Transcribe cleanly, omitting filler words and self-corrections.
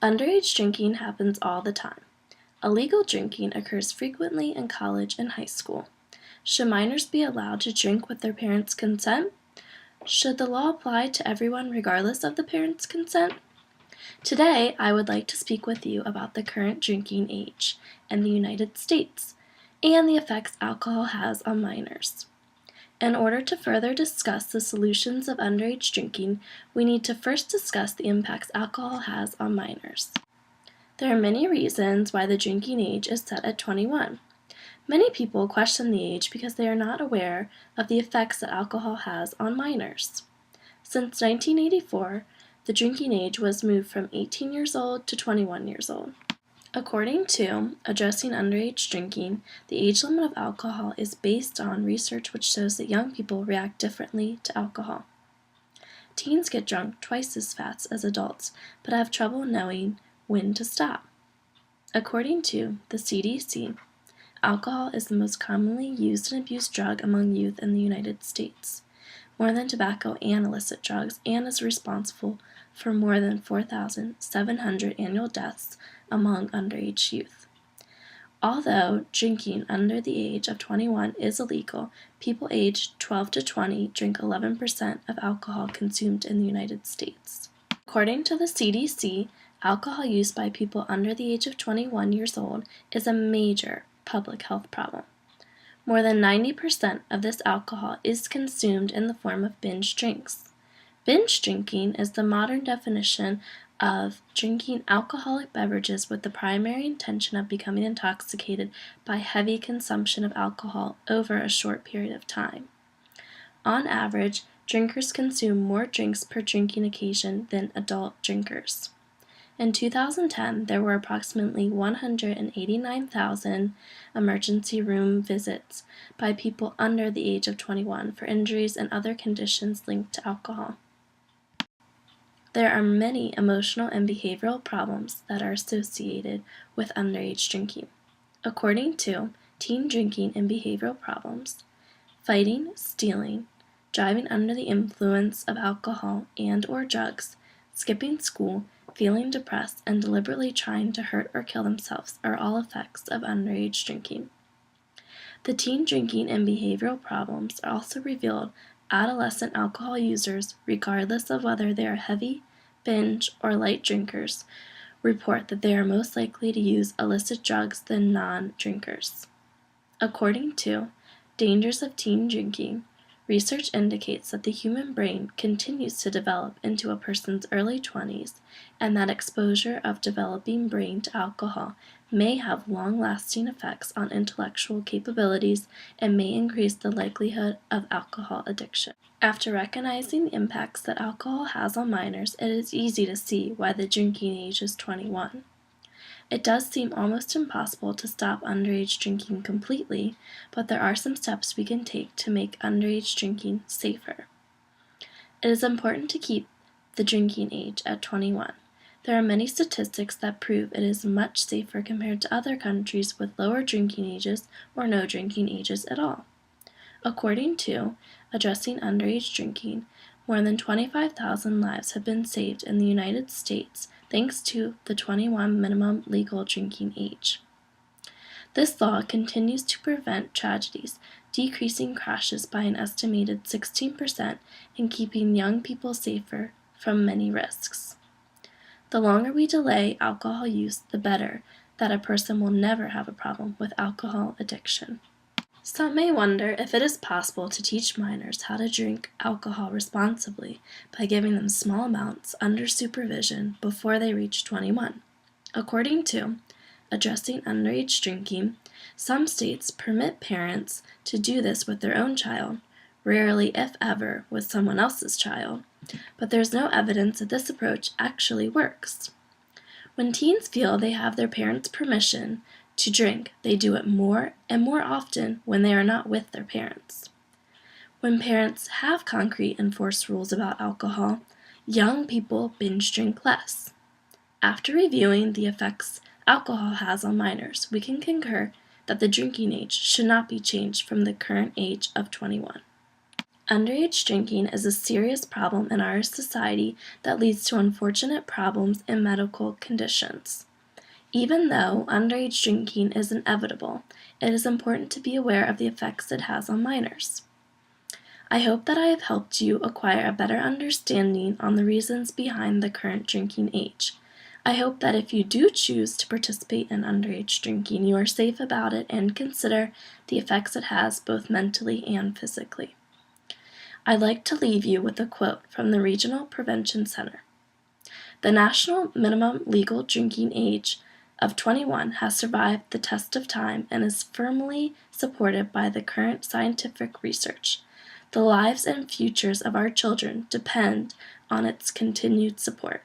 Underage drinking happens all the time. Illegal drinking occurs frequently in college and high school. Should minors be allowed to drink with their parents' consent? Should the law apply to everyone regardless of the parents' consent? Today, I would like to speak with you about the current drinking age in the United States and the effects alcohol has on minors. In order to further discuss the solutions of underage drinking, we need to first discuss the impacts alcohol has on minors. There are many reasons why the drinking age is set at 21. Many people question the age because they are not aware of the effects that alcohol has on minors. Since 1984, the drinking age was moved from 18 years old to 21 years old. According to Addressing Underage Drinking, the age limit of alcohol is based on research which shows that young people react differently to alcohol. Teens get drunk twice as fast as adults, but have trouble knowing when to stop. According to the CDC, alcohol is the most commonly used and abused drug among youth in the United States, more than tobacco and illicit drugs, and is responsible for more than 4,700 annual deaths among underage youth. Although drinking under the age of 21 is illegal, people aged 12 to 20 drink 11% of alcohol consumed in the United States. According to the CDC, alcohol use by people under the age of 21 years old is a major public health problem. More than 90% of this alcohol is consumed in the form of binge drinks. Binge drinking is the modern definition of drinking alcoholic beverages with the primary intention of becoming intoxicated by heavy consumption of alcohol over a short period of time. On average, drinkers consume more drinks per drinking occasion than adult drinkers. In 2010, there were approximately 189,000 emergency room visits by people under the age of 21 for injuries and other conditions linked to alcohol. There are many emotional and behavioral problems that are associated with underage drinking. According to Teen Drinking and Behavioral Problems, fighting, stealing, driving under the influence of alcohol and/or drugs, skipping school, feeling depressed, and deliberately trying to hurt or kill themselves are all effects of underage drinking. The teen drinking and behavioral problems also revealed adolescent alcohol users, regardless of whether they are heavy, binge, or light drinkers, report that they are most likely to use illicit drugs than non-drinkers. According to Dangers of Teen Drinking, research indicates that the human brain continues to develop into a person's early 20s, and that exposure of developing brain to alcohol may have long-lasting effects on intellectual capabilities and may increase the likelihood of alcohol addiction. After recognizing the impacts that alcohol has on minors, it is easy to see why the drinking age is 21. It does seem almost impossible to stop underage drinking completely, but there are some steps we can take to make underage drinking safer. It is important to keep the drinking age at 21. There are many statistics that prove it is much safer compared to other countries with lower drinking ages or no drinking ages at all. According to Addressing Underage Drinking, more than 25,000 lives have been saved in the United States thanks to the 21 minimum legal drinking age. This law continues to prevent tragedies, decreasing crashes by an estimated 16% and keeping young people safer from many risks. The longer we delay alcohol use, the better that a person will never have a problem with alcohol addiction. Some may wonder if it is possible to teach minors how to drink alcohol responsibly by giving them small amounts under supervision before they reach 21. According to Addressing Underage Drinking, some states permit parents to do this with their own child, rarely if ever with someone else's child, but there's no evidence that this approach actually works. When teens feel they have their parents' permission to drink, they do it more and more often when they are not with their parents. When parents have concrete enforced rules about alcohol, young people binge drink less. After reviewing the effects alcohol has on minors, we can concur that the drinking age should not be changed from the current age of 21. Underage drinking is a serious problem in our society that leads to unfortunate problems and medical conditions. Even though underage drinking is inevitable, it is important to be aware of the effects it has on minors. I hope that I have helped you acquire a better understanding on the reasons behind the current drinking age. I hope that if you do choose to participate in underage drinking, you are safe about it and consider the effects it has both mentally and physically. I'd like to leave you with a quote from the Regional Prevention Center. The national minimum legal drinking age of 21 has survived the test of time and is firmly supported by the current scientific research. The lives and futures of our children depend on its continued support.